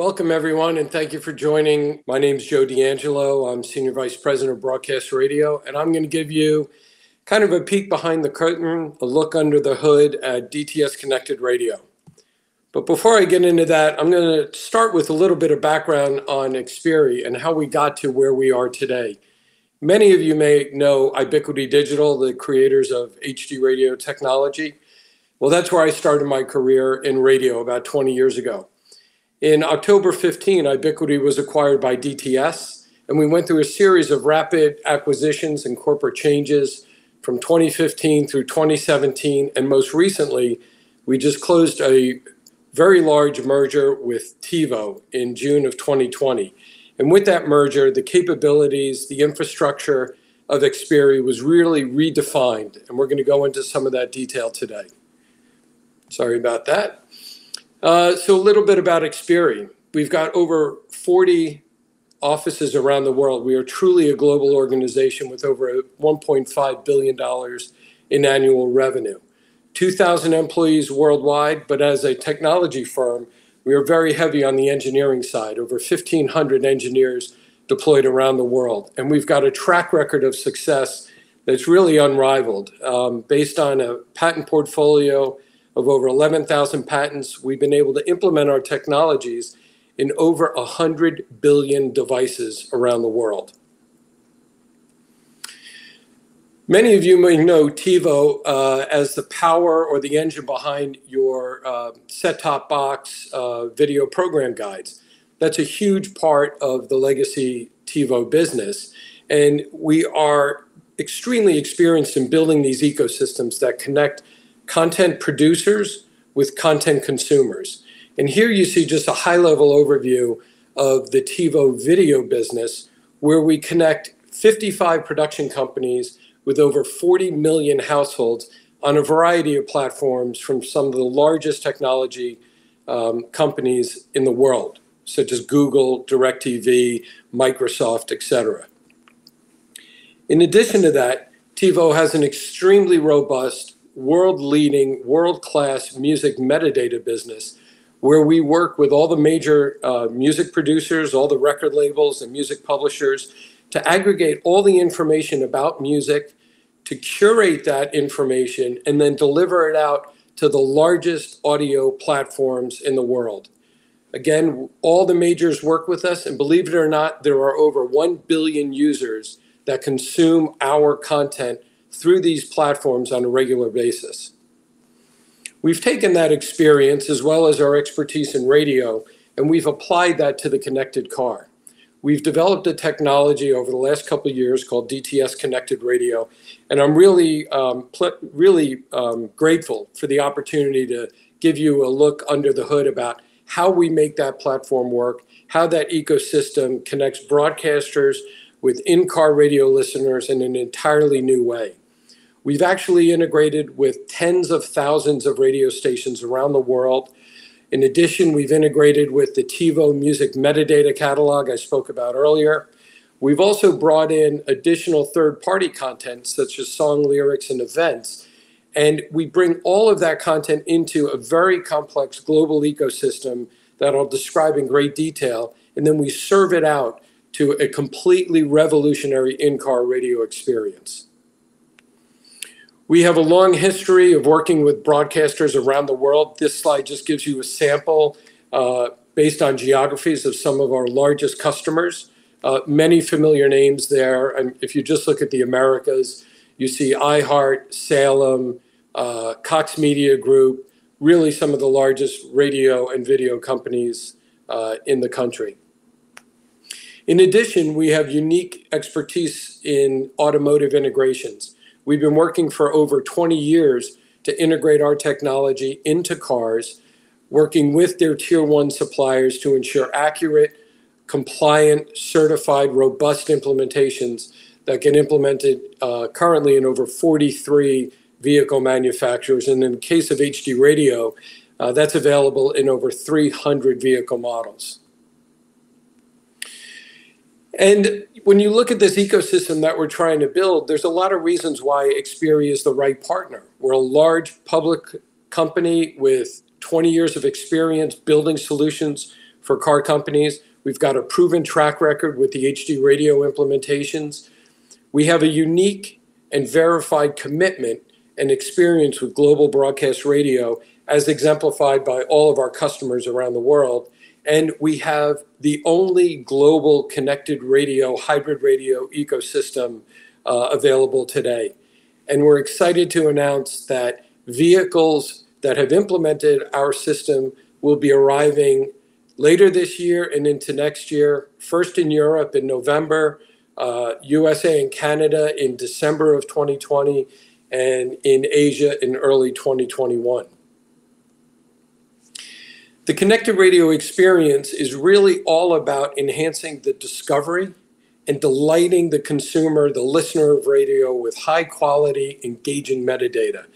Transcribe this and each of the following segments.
Welcome, everyone, and thank you for joining. My name is Joe D'Angelo. I'm Senior Vice President of Broadcast Radio, and I'm going to give you kind of a peek behind the curtain, a look under the hood at DTS Connected Radio. But before I get into that, I'm going to start with a little bit of background on XPERI and how we got to where we are today. Many of you may know Ubiquity Digital, the creators of HD radio technology. Well, that's where I started my career in radio about 20 years ago. In October 15, Ubiquity was acquired by DTS, and we went through a series of rapid acquisitions and corporate changes from 2015 through 2017, and most recently, we just closed a very large merger with TiVo in June of 2020. And with that merger, the capabilities, the infrastructure of XPERI was really redefined, and we're going to go into some of that detail today. Sorry about that. So a little bit about XPERI. We've got over 40 offices around the world. We are truly a global organization with over $1.5 billion in annual revenue. 2,000 employees worldwide, but as a technology firm, we are very heavy on the engineering side, over 1,500 engineers deployed around the world. And we've got a track record of success that's really unrivaled. Based on a patent portfolio of over 11,000 patents, we've been able to implement our technologies in over 100 billion devices around the world. Many of you may know TiVo as the power or the engine behind your set-top box video program guides. That's a huge part of the legacy TiVo business. And we are extremely experienced in building these ecosystems that connect content producers with content consumers. And here you see just a high-level overview of the TiVo video business, where we connect 55 production companies with over 40 million households on a variety of platforms from some of the largest technology companies in the world, such as Google, DirecTV, Microsoft, etc. In addition to that, TiVo has an extremely robust, world-leading, world-class music metadata business where we work with all the major music producers, all the record labels and music publishers to aggregate all the information about music, to curate that information, and then deliver it out to the largest audio platforms in the world. Again, all the majors work with us, and believe it or not, there are over 1 billion users that consume our content through these platforms on a regular basis. We've taken that experience as well as our expertise in radio, and we've applied that to the connected car. We've developed a technology over the last couple of years called DTS Connected Radio, and I'm really grateful for the opportunity to give you a look under the hood about how we make that platform work, how that ecosystem connects broadcasters with in-car radio listeners in an entirely new way. We've actually integrated with tens of thousands of radio stations around the world. In addition, we've integrated with the TiVo music metadata catalog I spoke about earlier. We've also brought in additional third-party content, such as song lyrics and events. And we bring all of that content into a very complex global ecosystem that I'll describe in great detail. And then we serve it out to a completely revolutionary in-car radio experience. We have a long history of working with broadcasters around the world. This slide just gives you a sample based on geographies of some of our largest customers. Many familiar names there. And if you just look at the Americas, you see iHeart, Salem, Cox Media Group, really some of the largest radio and video companies in the country. In addition, we have unique expertise in automotive integrations. We've been working for over 20 years to integrate our technology into cars, working with their tier 1 suppliers to ensure accurate, compliant, certified, robust implementations that get implemented currently in over 43 vehicle manufacturers. And in the case of HD radio, that's available in over 300 vehicle models. And when you look at this ecosystem that we're trying to build, there's a lot of reasons why XPERI is the right partner. We're a large public company with 20 years of experience building solutions for car companies. We've got a proven track record with the HD radio implementations. We have a unique and verified commitment and experience with global broadcast radio as exemplified by all of our customers around the world. And we have the only global connected radio, hybrid radio ecosystem available today. And we're excited to announce that vehicles that have implemented our system will be arriving later this year and into next year, first in Europe in November, USA and Canada in December of 2020, and in Asia in early 2021. The connected radio experience is really all about enhancing the discovery and delighting the consumer, the listener of radio, with high quality, engaging metadata.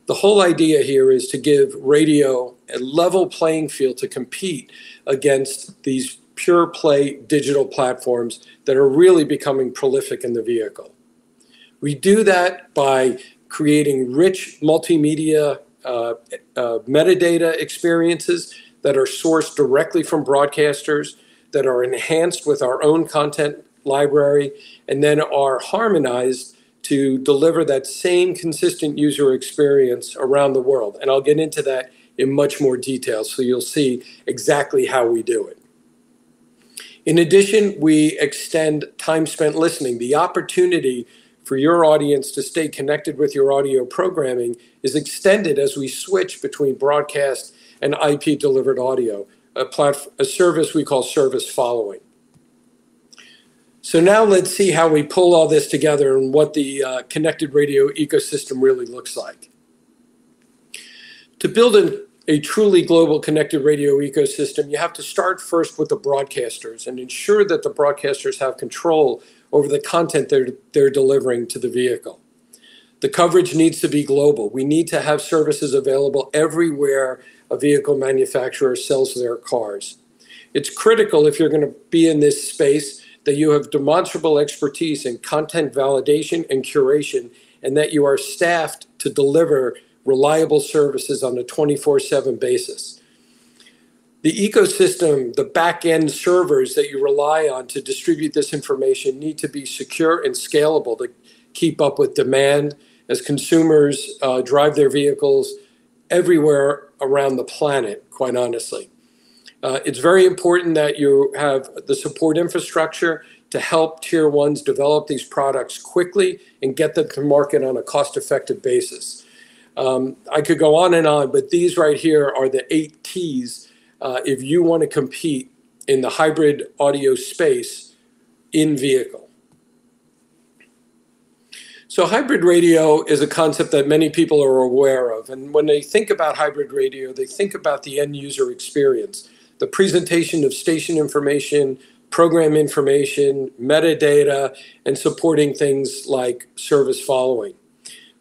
The whole idea here is to give radio a level playing field to compete against these pure play digital platforms that are really becoming prolific in the vehicle. We do that by creating rich multimedia metadata experiences that are sourced directly from broadcasters, that are enhanced with our own content library, and then are harmonized to deliver that same consistent user experience around the world. And I'll get into that in much more detail, so you'll see exactly how we do it. In addition, we extend time spent listening. The opportunity for your audience to stay connected with your audio programming is extended as we switch between broadcast and IP-delivered audio, a service we call service following. So now let's see how we pull all this together and what the connected radio ecosystem really looks like. To build a truly global connected radio ecosystem, you have to start first with the broadcasters and ensure that the broadcasters have control over the content they're delivering to the vehicle. The coverage needs to be global. We need to have services available everywhere a vehicle manufacturer sells their cars. It's critical, if you're going to be in this space, that you have demonstrable expertise in content validation and curation, and that you are staffed to deliver reliable services on a 24/7 basis. The ecosystem, the back-end servers that you rely on to distribute this information need to be secure and scalable to keep up with demand as consumers drive their vehicles everywhere around the planet, quite honestly. It's very important that you have the support infrastructure to help tier ones develop these products quickly and get them to market on a cost-effective basis. I could go on, but these right here are the 8 T's if you want to compete in the hybrid audio space in vehicle. So hybrid radio is a concept that many people are aware of. And when they think about hybrid radio, they think about the end user experience, the presentation of station information, program information, metadata, and supporting things like service following.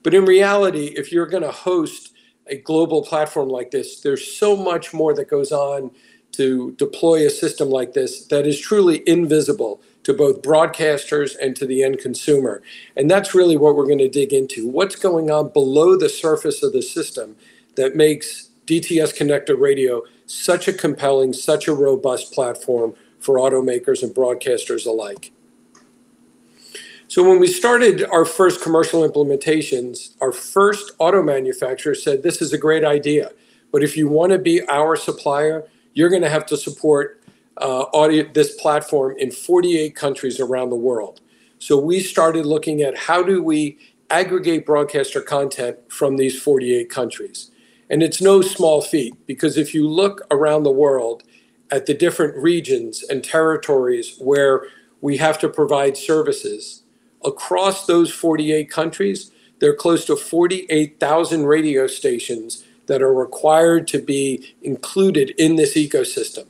But in reality, if you're going to host a global platform like this, there's so much more that goes on to deploy a system like this that is truly invisible to both broadcasters and to the end consumer. And that's really what we're going to dig into. What's going on below the surface of the system that makes DTS connected radio such a compelling, such a robust platform for automakers and broadcasters alike. So when we started our first commercial implementations, our first auto manufacturer said, this is a great idea, but if you want to be our supplier, you're going to have to support this platform in 48 countries around the world. So we started looking at how do we aggregate broadcaster content from these 48 countries. And it's no small feat, because if you look around the world at the different regions and territories where we have to provide services, across those 48 countries, there are close to 48,000 radio stations that are required to be included in this ecosystem.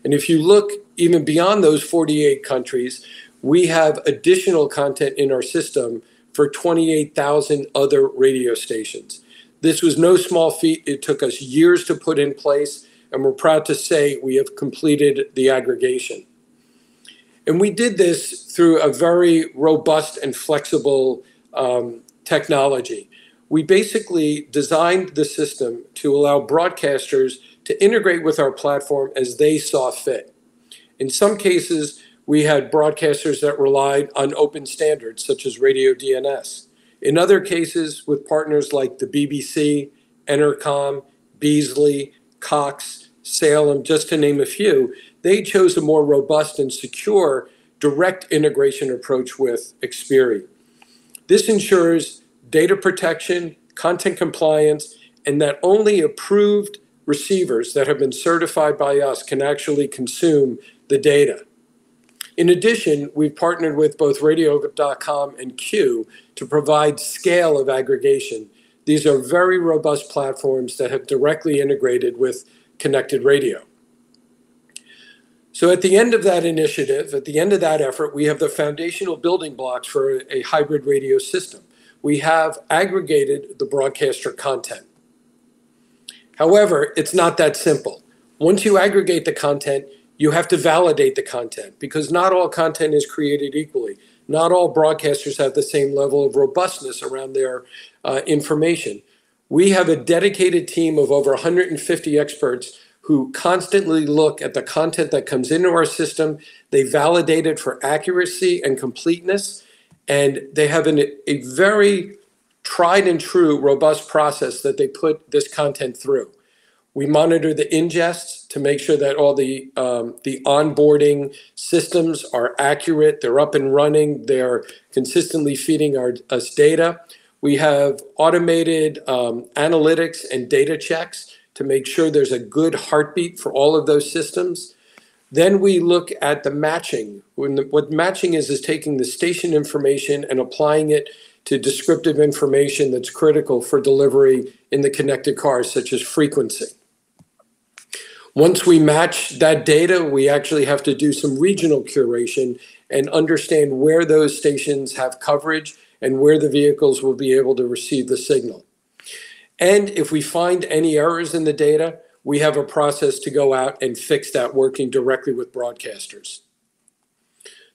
And if you look even beyond those 48 countries, we have additional content in our system for 28,000 other radio stations. This was no small feat. It took us years to put in place, and we're proud to say we have completed the aggregation. And we did this through a very robust and flexible technology. we basically designed the system to allow broadcasters to integrate with our platform as they saw fit. In some cases, we had broadcasters that relied on open standards, such as radio DNS. In other cases, with partners like the BBC, Entercom, Beasley, Cox, Salem, just to name a few, they chose a more robust and secure direct integration approach with XPERI. This ensures data protection, content compliance, and that only approved receivers that have been certified by us can actually consume the data. In addition, we've partnered with both Radio.com and Q to provide scale of aggregation. These are very robust platforms that have directly integrated with connected radio. So at the end of that initiative, at the end of that effort, we have the foundational building blocks for a hybrid radio system. We have aggregated the broadcaster content. However, it's not that simple. Once you aggregate the content, you have to validate the content because not all content is created equally. Not all broadcasters have the same level of robustness around their information. We have a dedicated team of over 150 experts who constantly look at the content that comes into our system. They validate it for accuracy and completeness, and they have a very tried and true robust process that they put this content through. We monitor the ingests to make sure that all the onboarding systems are accurate, they're up and running, they're consistently feeding us data. We have automated analytics and data checks to make sure there's a good heartbeat for all of those systems. Then we look at the matching. What matching is taking the station information and applying it to descriptive information that's critical for delivery in the connected cars, such as frequency. Once we match that data, we actually have to do some regional curation and understand where those stations have coverage and where the vehicles will be able to receive the signal. And if we find any errors in the data, we have a process to go out and fix that working directly with broadcasters.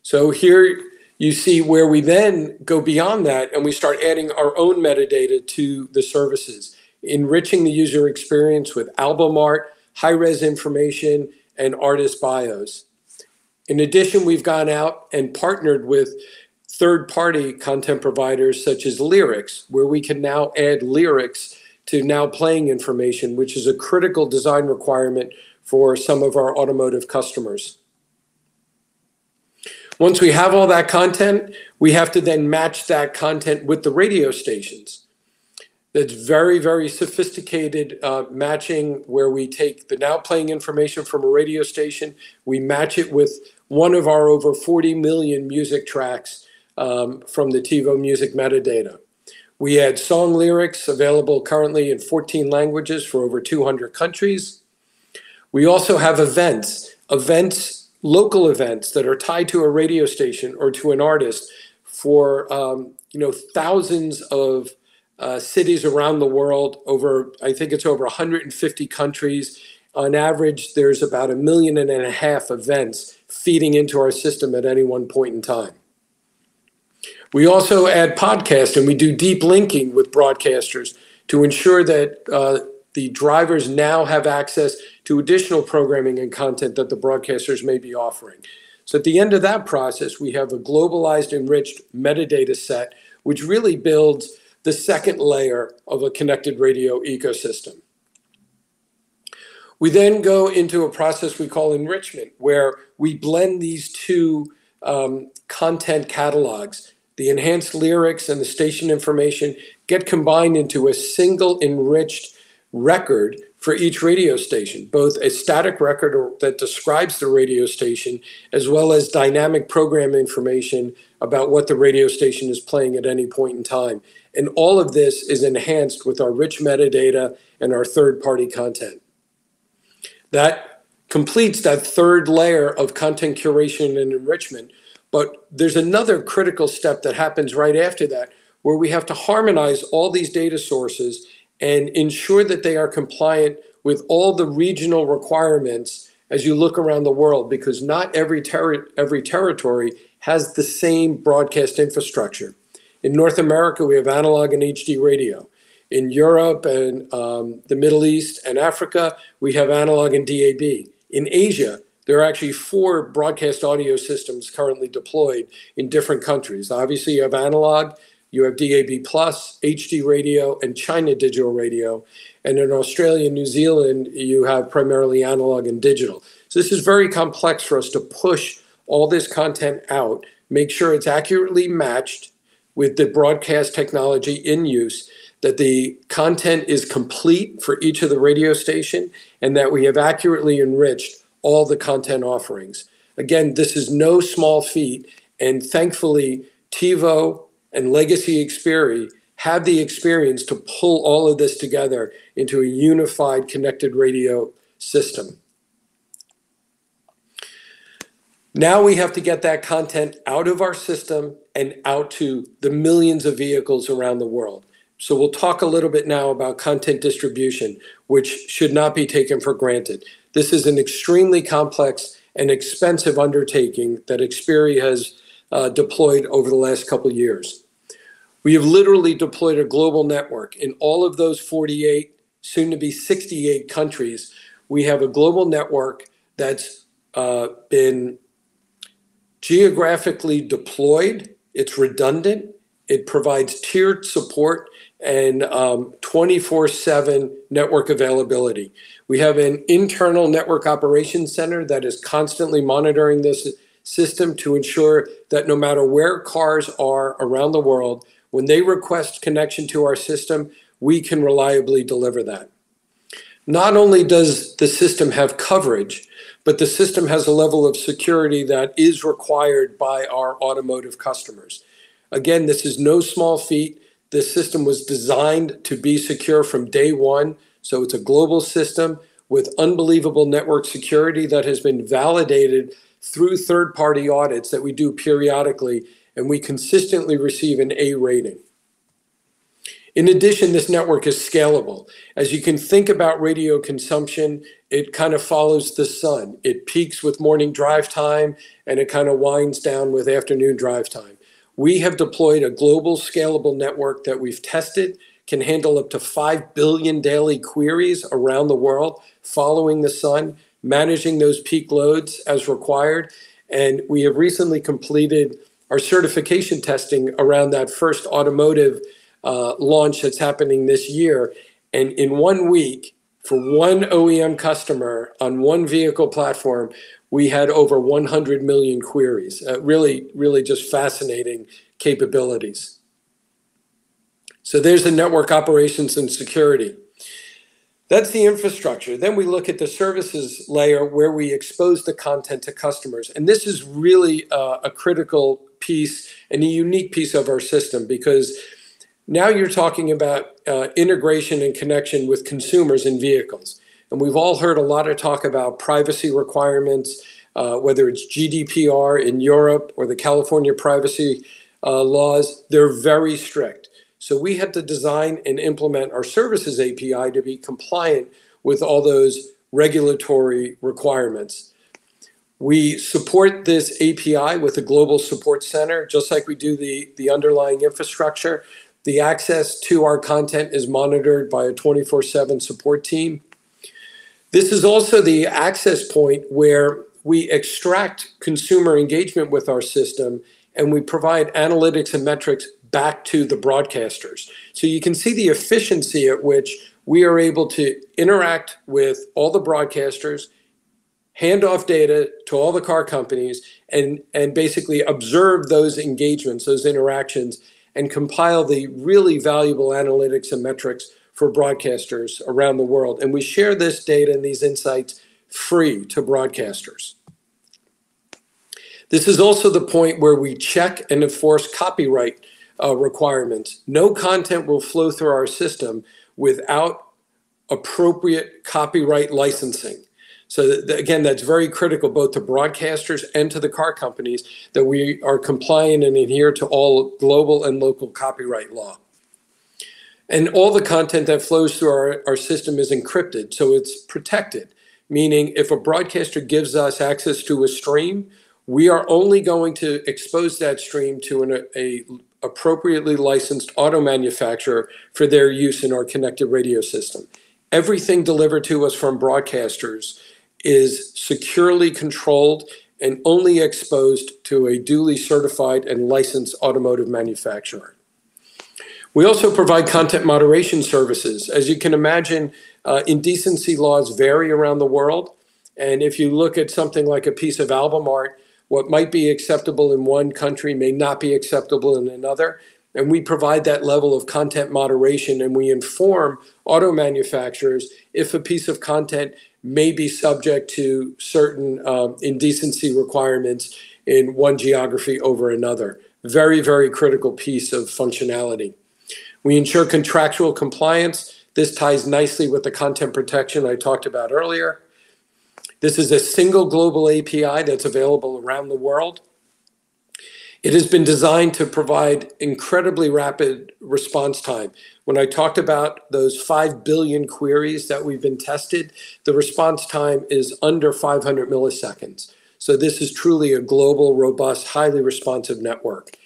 So here you see where we then go beyond that and we start adding our own metadata to the services, enriching the user experience with album art, high-res information, and artist bios. In addition, we've gone out and partnered with third-party content providers such as lyrics, where we can now add lyrics to now playing information, which is a critical design requirement for some of our automotive customers. Once we have all that content, we have to then match that content with the radio stations. That's very, very sophisticated matching where we take the now playing information from a radio station, we match it with one of our over 40 million music tracks from the TiVo music metadata. We add song lyrics available currently in 14 languages for over 200 countries. We also have events, local events that are tied to a radio station or to an artist for thousands of cities around the world, I think it's over 150 countries. On average, there's about 1.5 million events feeding into our system at any one point in time. We also add podcasts and we do deep linking with broadcasters to ensure that the drivers now have access to additional programming and content that the broadcasters may be offering. So at the end of that process, we have a globalized, enriched metadata set, which really builds the second layer of a connected radio ecosystem. We then go into a process we call enrichment, where we blend these two content catalogs. The enhanced lyrics and the station information get combined into a single enriched record for each radio station, both a static record that describes the radio station, as well as dynamic program information about what the radio station is playing at any point in time. And all of this is enhanced with our rich metadata and our third-party content. That completes that third layer of content curation and enrichment. But there's another critical step that happens right after that, where we have to harmonize all these data sources and ensure that they are compliant with all the regional requirements as you look around the world, because not every territory has the same broadcast infrastructure. In North America, we have analog and HD radio. In Europe and the Middle East and Africa, we have analog and DAB. In Asia, there are actually 4 broadcast audio systems currently deployed in different countries. Obviously, you have analog, you have DAB+, HD radio, and China digital radio. And in Australia and New Zealand, you have primarily analog and digital. So this is very complex for us to push all this content out, make sure it's accurately matched with the broadcast technology in use, that the content is complete for each of the radio station, and that we have accurately enriched all the content offerings. Again, this is no small feat, and thankfully, TiVo and Legacy XPERI have the experience to pull all of this together into a unified connected radio system. Now we have to get that content out of our system and out to the millions of vehicles around the world. So we'll talk a little bit now about content distribution, which should not be taken for granted. This is an extremely complex and expensive undertaking that XPERI has deployed over the last couple of years. We have literally deployed a global network in all of those 48, soon to be 68 countries. We have a global network that's been geographically deployed. It's redundant. It provides tiered support and 24/7 network availability. We have an internal network operations center that is constantly monitoring this system to ensure that no matter where cars are around the world, when they request connection to our system, we can reliably deliver that. Not only does the system have coverage, but the system has a level of security that is required by our automotive customers. Again, this is no small feat. This system was designed to be secure from day one. So it's a global system with unbelievable network security that has been validated through third-party audits that we do periodically, and we consistently receive an A rating. In addition, this network is scalable. As you can think about radio consumption, it kind of follows the sun. It peaks with morning drive time, and it kind of winds down with afternoon drive time. We have deployed a global scalable network that we've tested, can handle up to 5 billion daily queries around the world following the sun, managing those peak loads as required. And we have recently completed our certification testing around that first automotive launch that's happening this year. And in 1 week, for one OEM customer on one vehicle platform, we had over 100 million queries. Really just fascinating capabilities. So there's the network operations and security. That's the infrastructure. Then we look at the services layer where we expose the content to customers. And this is really a critical piece and a unique piece of our system, because now you're talking about integration and connection with consumers and vehicles. And we've all heard a lot of talk about privacy requirements, whether it's GDPR in Europe or the California privacy laws. They're very strict. So we had to design and implement our services API to be compliant with all those regulatory requirements. We support this API with a global support center, just like we do the underlying infrastructure. The access to our content is monitored by a 24/7 support team. This is also the access point where we extract consumer engagement with our system, and we provide analytics and metrics back to the broadcasters. So you can see the efficiency at which we are able to interact with all the broadcasters, hand off data to all the car companies, and basically observe those engagements, those interactions, and compile the really valuable analytics and metrics for broadcasters around the world. And we share this data and these insights free to broadcasters. This is also the point where we check and enforce copyright requirements. No content will flow through our system without appropriate copyright licensing. So again, that's very critical both to broadcasters and to the car companies, that we are compliant and adhere to all global and local copyright law. And all the content that flows through our system is encrypted, so it's protected, meaning if a broadcaster gives us access to a stream, we are only going to expose that stream to appropriately licensed auto manufacturer for their use in our connected radio system. Everything delivered to us from broadcasters is securely controlled and only exposed to a duly certified and licensed automotive manufacturer. We also provide content moderation services. As you can imagine, indecency laws vary around the world. And if you look at something like a piece of album art, what might be acceptable in one country may not be acceptable in another. And we provide that level of content moderation, and we inform auto manufacturers if a piece of content may be subject to certain indecency requirements in one geography over another. Very, very critical piece of functionality. We ensure contractual compliance. This ties nicely with the content protection I talked about earlier. This is a single global API that's available around the world. It has been designed to provide incredibly rapid response time. When I talked about those 5 billion queries that we've been tested, the response time is under 500 milliseconds. So this is truly a global, robust, highly responsive network.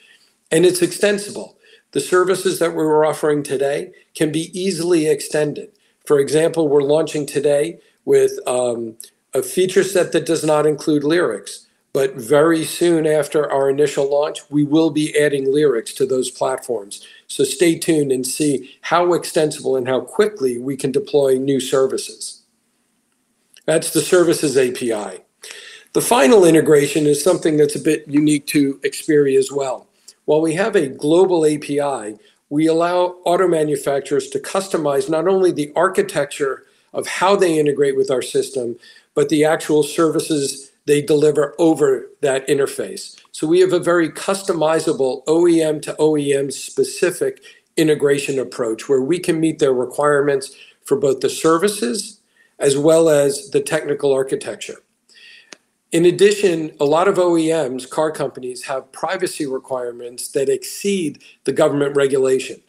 And it's extensible. The services that we're offering today can be easily extended. For example, we're launching today with a feature set that does not include lyrics. But very soon after our initial launch, we will be adding lyrics to those platforms. So stay tuned and see how extensible and how quickly we can deploy new services. That's the Services API. The final integration is something that's a bit unique to XPERI as well. While we have a global API, we allow auto manufacturers to customize not only the architecture of how they integrate with our system, but the actual services they deliver over that interface. So we have a very customizable OEM to OEM specific integration approach where we can meet their requirements for both the services as well as the technical architecture. In addition, a lot of OEMs, car companies, have privacy requirements that exceed the government regulation.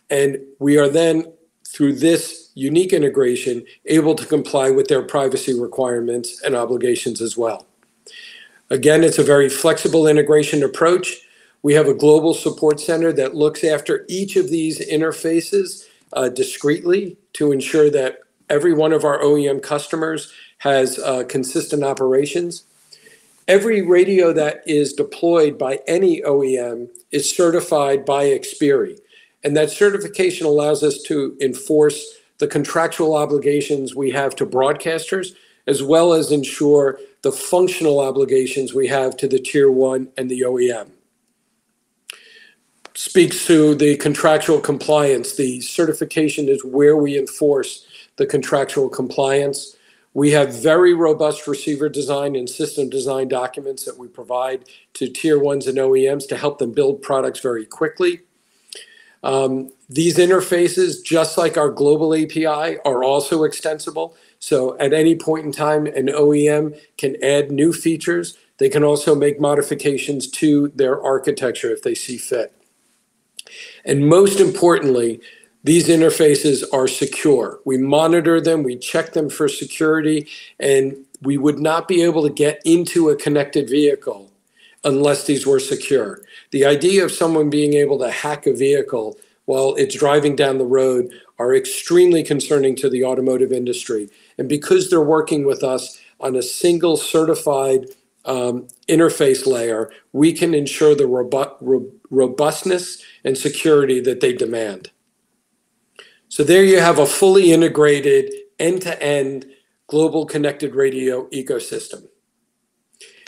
And we are then, through this unique integration, able to comply with their privacy requirements and obligations as well. Again, it's a very flexible integration approach. We have a global support center that looks after each of these interfaces discreetly to ensure that every one of our OEM customers has consistent operations. Every radio that is deployed by any OEM is certified by XPERI. And that certification allows us to enforce the contractual obligations we have to broadcasters, as well as ensure the functional obligations we have to the Tier 1 and the OEM. Speaks to the contractual compliance. The certification is where we enforce the contractual compliance. We have very robust receiver design and system design documents that we provide to Tier 1s and OEMs to help them build products very quickly. These interfaces, just like our global API, are also extensible. So at any point in time, an OEM can add new features. They can also make modifications to their architecture if they see fit. And most importantly, these interfaces are secure. We monitor them, we check them for security, and we would not be able to get into a connected vehicle unless these were secure. The idea of someone being able to hack a vehicle while it's driving down the road are extremely concerning to the automotive industry. And because they're working with us on a single certified interface layer, we can ensure the robustness and security that they demand. So there you have a fully integrated end-to-end global connected radio ecosystem.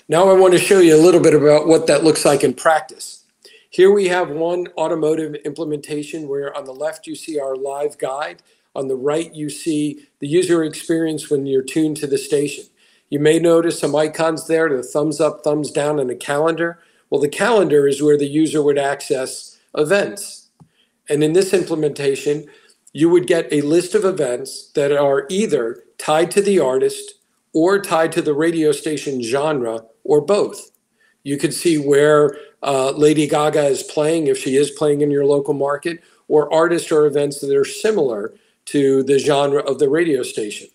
Now I want to show you a little bit about what that looks like in practice. Here we have one automotive implementation where on the left you see our live guide. On the right you see the user experience when you're tuned to the station. You may notice some icons there, the thumbs up, thumbs down, and a calendar. Well, the calendar is where the user would access events. And in this implementation, you would get a list of events that are either tied to the artist or tied to the radio station genre or both. You could see where Lady Gaga is playing, if she is playing in your local market, or artists or events that are similar to the genre of the radio station.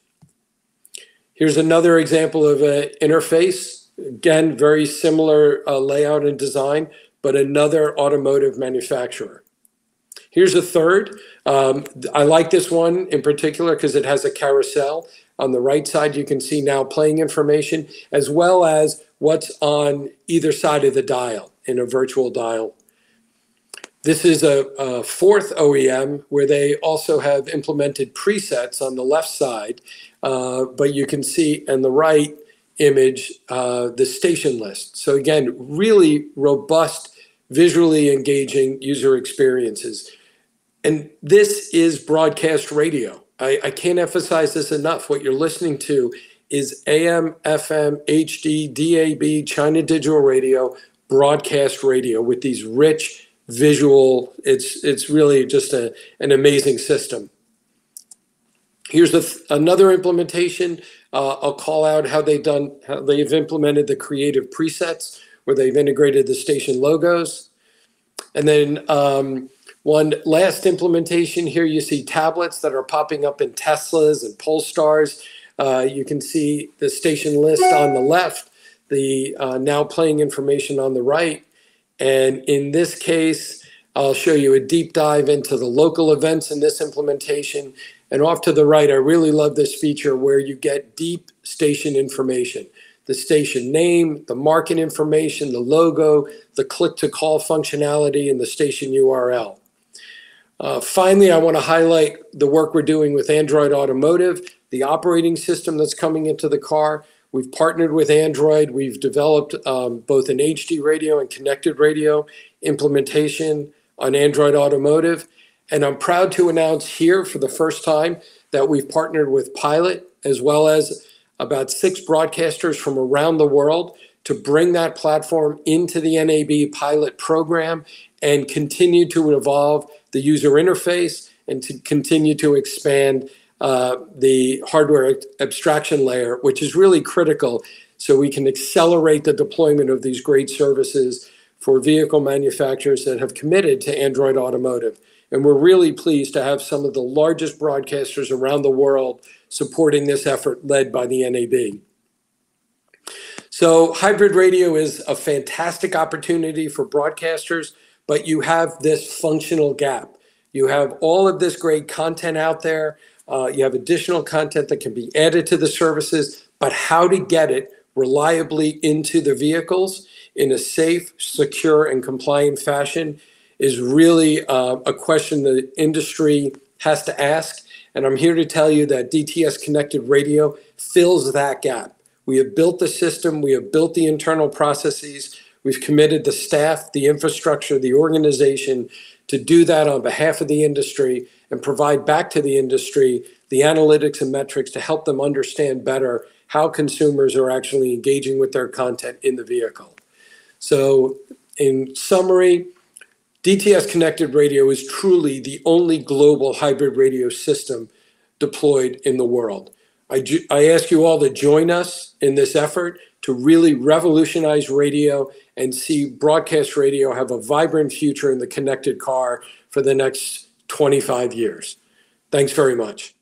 Here's another example of an interface. Again, very similar layout and design, but another automotive manufacturer. Here's a third. I like this one in particular because it has a carousel. On the right side, you can see now playing information, as well as what's on either side of the dial in a virtual dial. This is a fourth OEM where they also have implemented presets on the left side, but you can see in the right image the station list. So again, really robust, visually engaging user experiences. And this is broadcast radio. I can't emphasize this enough. What you're listening to is AM, FM, HD, DAB, China Digital Radio, broadcast radio with these rich visual, it's really just an amazing system. Here's another implementation. I'll call out how they've implemented the creative presets where they've integrated the station logos. And then one last implementation here, you see tablets that are popping up in Teslas and Polestars. You can see the station list on the left, the now playing information on the right. And in this case, I'll show you a deep dive into the local events in this implementation. And off to the right, I really love this feature where you get deep station information. The station name, the market information, the logo, the click-to-call functionality, and the station URL. Finally, I want to highlight the work we're doing with Android Automotive, the operating system that's coming into the car. We've partnered with Android. We've developed both an HD radio and connected radio implementation on Android Automotive. And I'm proud to announce here for the first time that we've partnered with Pilot, as well as about 6 broadcasters from around the world, to bring that platform into the NAB Pilot program and continue to evolve the user interface and to continue to expand the hardware abstraction layer, which is really critical so we can accelerate the deployment of these great services for vehicle manufacturers that have committed to Android Automotive. And we're really pleased to have some of the largest broadcasters around the world supporting this effort led by the NAB. So hybrid radio is a fantastic opportunity for broadcasters, but you have this functional gap. You have all of this great content out there. You have additional content that can be added to the services, but how to get it reliably into the vehicles in a safe, secure, and compliant fashion is really a question the industry has to ask. And I'm here to tell you that DTS Connected Radio fills that gap. We have built the system, we have built the internal processes, we've committed the staff, the infrastructure, the organization to do that on behalf of the industry and provide back to the industry the analytics and metrics to help them understand better how consumers are actually engaging with their content in the vehicle. So in summary, DTS Connected Radio is truly the only global hybrid radio system deployed in the world. I ask you all to join us in this effort to really revolutionize radio and see broadcast radio have a vibrant future in the connected car for the next 25 years. Thanks very much.